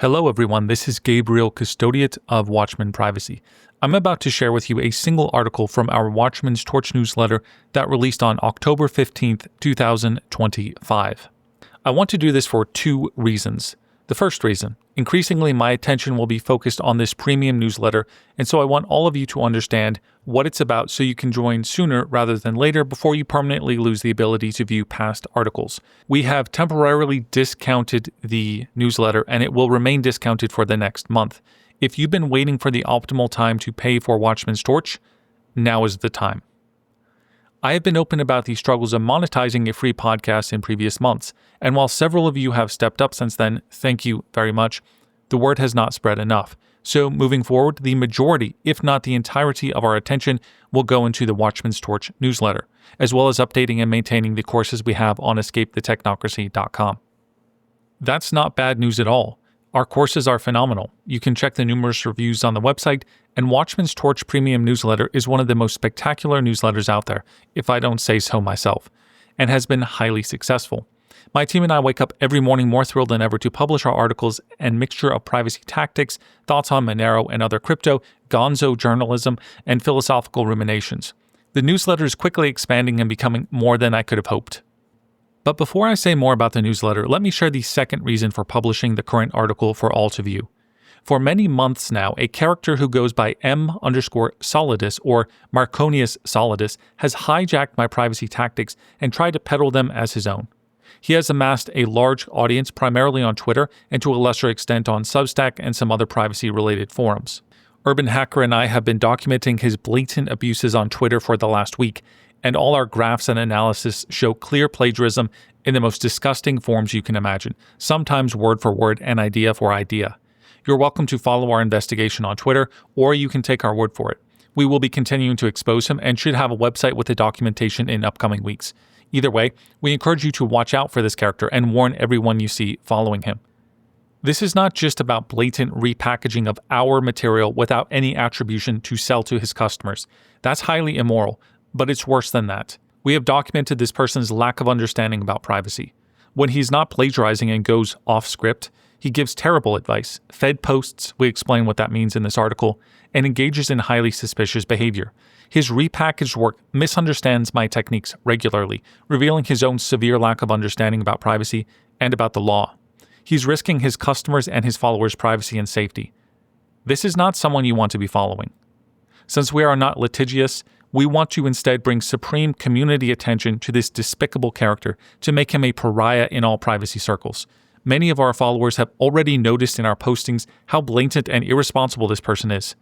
Hello everyone, this is Gabriel, Custodiate of Watchman Privacy. I'm about to share with you a single article from our Watchman's Torch newsletter that released on October 15th, 2025. I want to do this for two reasons. The first reason, increasingly my attention will be focused on this premium newsletter, and so I want all of you to understand what it's about so you can join sooner rather than later before you permanently lose the ability to view past articles. We have temporarily discounted the newsletter, and it will remain discounted for the next month. If you've been waiting for the optimal time to pay for Watchman's Torch, now is the time. I have been open about the struggles of monetizing a free podcast in previous months, and while several of you have stepped up since then, thank you very much, the word has not spread enough. So moving forward, the majority, if not the entirety of our attention, will go into the Watchman's Torch newsletter, as well as updating and maintaining the courses we have on escapethetechnocracy.com. That's not bad news at all. Our courses are phenomenal. You can check the numerous reviews on the website, and Watchman's Torch Premium Newsletter is one of the most spectacular newsletters out there, if I don't say so myself, and has been highly successful. My team and I wake up every morning more thrilled than ever to publish our articles and mixture of privacy tactics, thoughts on Monero and other crypto, GONZO journalism, and philosophical ruminations. The newsletter is quickly expanding and becoming more than I could have hoped. But before I say more about the newsletter, let me share the second reason for publishing the current article for all to view. For many months now, a character who goes by M_Solidus or Marconius Solidus has hijacked my privacy tactics and tried to peddle them as his own. He has amassed a large audience primarily on Twitter and to a lesser extent on Substack and some other privacy-related forums. Urban Hacker and I have been documenting his blatant abuses on Twitter for the last week, and all our graphs and analysis show clear plagiarism in the most disgusting forms you can imagine, sometimes word for word and idea for idea. You're welcome to follow our investigation on Twitter, or you can take our word for it. We will be continuing to expose him and should have a website with the documentation in upcoming weeks. Either way, we encourage you to watch out for this character and warn everyone you see following him. This is not just about blatant repackaging of our material without any attribution to sell to his customers. That's highly immoral. But it's worse than that. We have documented this person's lack of understanding about privacy. When he's not plagiarizing and goes off script, he gives terrible advice, fed posts, we explain what that means in this article, and engages in highly suspicious behavior. His repackaged work misunderstands my techniques regularly, revealing his own severe lack of understanding about privacy and about the law. He's risking his customers' and his followers' privacy and safety. This is not someone you want to be following. Since we are not litigious, we want to instead bring supreme community attention to this despicable character to make him a pariah in all privacy circles. Many of our followers have already noticed in our postings how blatant and irresponsible this person is.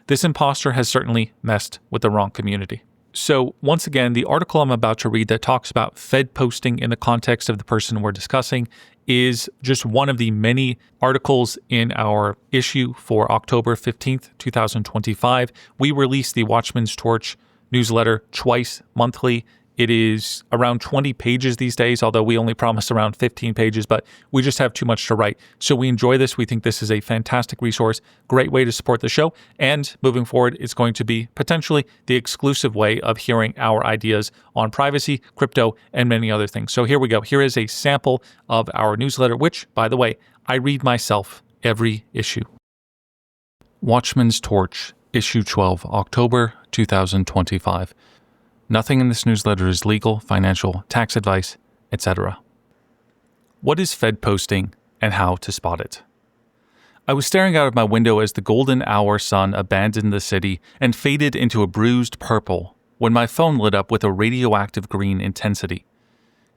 This imposter has certainly messed with the wrong community. So, once again, the article I'm about to read that talks about Fed posting in the context of the person we're discussing is just one of the many articles in our issue for October 15th, 2025. We release the Watchman's Torch newsletter twice monthly. It is around 20 pages these days, although we only promise around 15 pages, but we just have too much to write. So we enjoy this. We think this is a fantastic resource, great way to support the show. And moving forward, it's going to be potentially the exclusive way of hearing our ideas on privacy, crypto, and many other things. So here we go. Here is a sample of our newsletter, which, by the way, I read myself every issue. Watchman's Torch, Issue 12, October 2025. Nothing in this newsletter is legal, financial, tax advice, etc. What is Fed posting and how to spot it? I was staring out of my window as the golden hour sun abandoned the city and faded into a bruised purple when my phone lit up with a radioactive green intensity.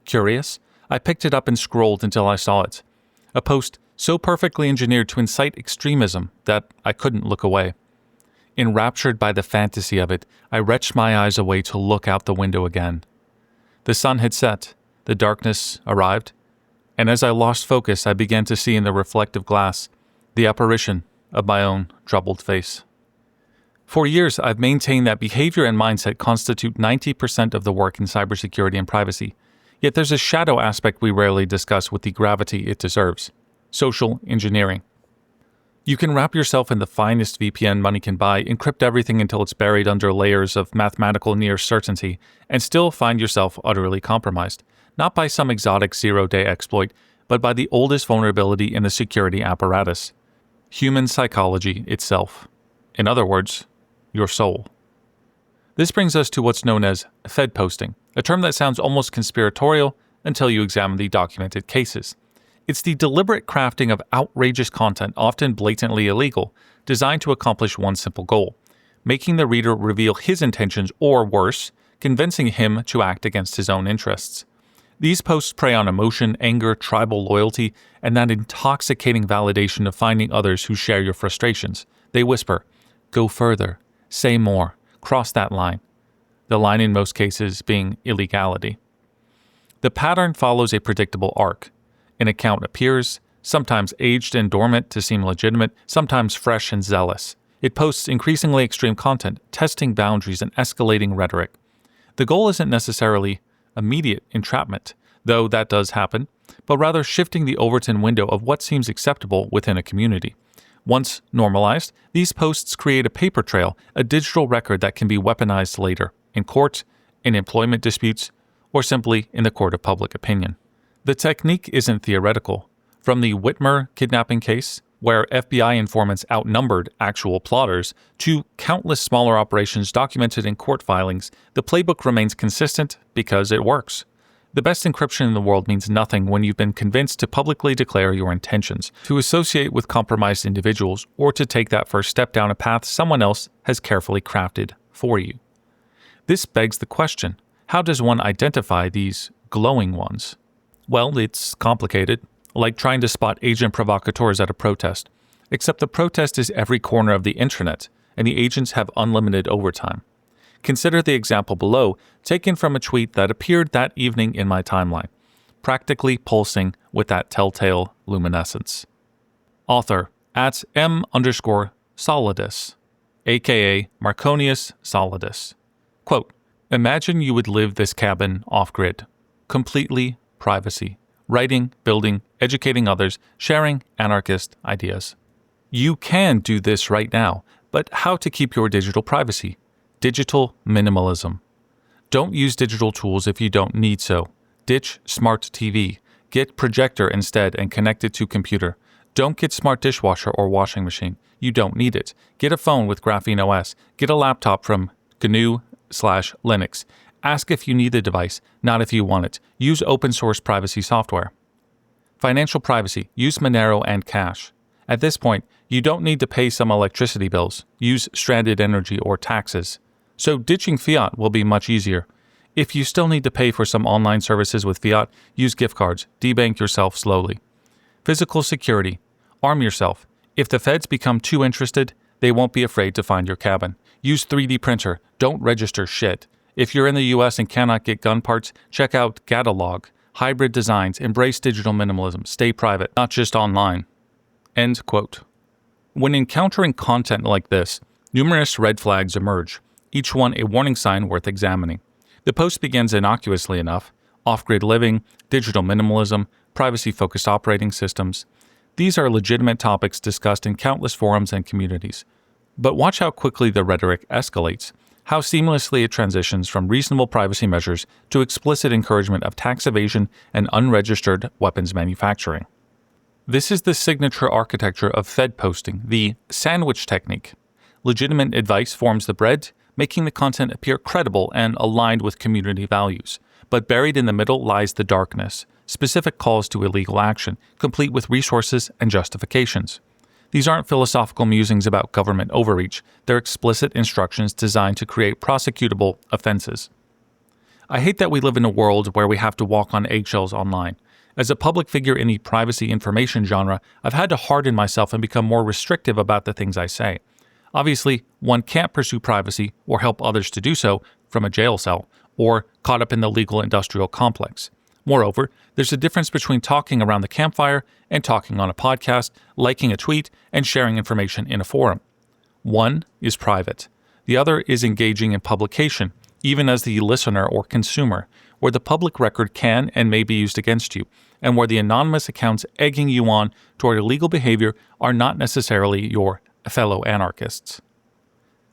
Curious, I picked it up and scrolled until I saw it. A post so perfectly engineered to incite extremism that I couldn't look away. Enraptured by the fantasy of it, I wrenched my eyes away to look out the window again. The sun had set, the darkness arrived, and as I lost focus, I began to see in the reflective glass the apparition of my own troubled face. For years, I've maintained that behavior and mindset constitute 90% of the work in cybersecurity and privacy, yet there's a shadow aspect we rarely discuss with the gravity it deserves: social engineering. You can wrap yourself in the finest VPN money can buy, encrypt everything until it's buried under layers of mathematical near certainty, and still find yourself utterly compromised. Not by some exotic zero-day exploit, but by the oldest vulnerability in the security apparatus: human psychology itself. In other words, your soul. This brings us to what's known as Fed posting, a term that sounds almost conspiratorial until you examine the documented cases. It's the deliberate crafting of outrageous content, often blatantly illegal, designed to accomplish one simple goal: making the reader reveal his intentions, or worse, convincing him to act against his own interests. These posts prey on emotion, anger, tribal loyalty, and that intoxicating validation of finding others who share your frustrations. They whisper, "Go further, say more, cross that line." The line in most cases being illegality. The pattern follows a predictable arc. An account appears, sometimes aged and dormant to seem legitimate, sometimes fresh and zealous. It posts increasingly extreme content, testing boundaries and escalating rhetoric. The goal isn't necessarily immediate entrapment, though that does happen, but rather shifting the Overton window of what seems acceptable within a community. Once normalized, these posts create a paper trail, a digital record that can be weaponized later, in court, in employment disputes, or simply in the court of public opinion. The technique isn't theoretical. From the Whitmer kidnapping case, where FBI informants outnumbered actual plotters, to countless smaller operations documented in court filings, the playbook remains consistent because it works. The best encryption in the world means nothing when you've been convinced to publicly declare your intentions, to associate with compromised individuals, or to take that first step down a path someone else has carefully crafted for you. This begs the question: how does one identify these glowing ones? Well, it's complicated, like trying to spot agent provocateurs at a protest, except the protest is every corner of the internet, and the agents have unlimited overtime. Consider the example below, taken from a tweet that appeared that evening in my timeline, practically pulsing with that telltale luminescence. Author at M_Solidus, aka Marconius Solidus. Quote, "Imagine you would live this cabin off-grid, completely privacy, writing, building, educating others, sharing anarchist ideas. You can do this right now, but how to keep your digital privacy? Digital minimalism. Don't use digital tools if you don't need so. Ditch smart TV. Get projector instead and connect it to computer. Don't get smart dishwasher or washing machine. You don't need it. Get a phone with Graphene OS. Get a laptop from GNU/Linux. Ask if you need the device, not if you want it. Use open source privacy software. Financial privacy. Use Monero and Cash. At this point, you don't need to pay some electricity bills. Use stranded energy or taxes. So ditching fiat will be much easier. If you still need to pay for some online services with fiat, use gift cards. Debank yourself slowly. Physical security. Arm yourself. If the feds become too interested, they won't be afraid to find your cabin. Use 3D printer. Don't register shit. If you're in the US and cannot get gun parts, check out Gatalog. Hybrid designs. Embrace digital minimalism. Stay private, not just online." End quote. When encountering content like this, numerous red flags emerge, each one a warning sign worth examining. The post begins innocuously enough: off-grid living, digital minimalism, privacy-focused operating systems. These are legitimate topics discussed in countless forums and communities. But watch how quickly the rhetoric escalates, how seamlessly it transitions from reasonable privacy measures to explicit encouragement of tax evasion and unregistered weapons manufacturing. This is the signature architecture of Fed posting, the sandwich technique. Legitimate advice forms the bread, making the content appear credible and aligned with community values. But buried in the middle lies the darkness, specific calls to illegal action, complete with resources and justifications. These aren't philosophical musings about government overreach, they're explicit instructions designed to create prosecutable offenses. I hate that we live in a world where we have to walk on eggshells online. As a public figure in the privacy information genre, I've had to harden myself and become more restrictive about the things I say. Obviously, one can't pursue privacy or help others to do so from a jail cell or caught up in the legal industrial complex. Moreover, there's a difference between talking around the campfire and talking on a podcast, liking a tweet, and sharing information in a forum. One is private. The other is engaging in publication, even as the listener or consumer, where the public record can and may be used against you, and where the anonymous accounts egging you on toward illegal behavior are not necessarily your fellow anarchists.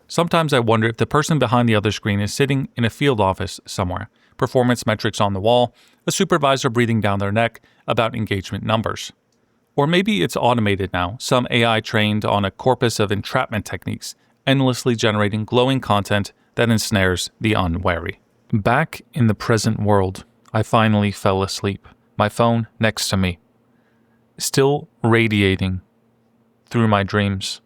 Sometimes I wonder if the person behind the other screen is sitting in a field office somewhere, performance metrics on the wall, a supervisor breathing down their neck, about engagement numbers. Or maybe it's automated now, some AI trained on a corpus of entrapment techniques, endlessly generating glowing content that ensnares the unwary. Back in the present world, I finally fell asleep, my phone next to me, still radiating through my dreams.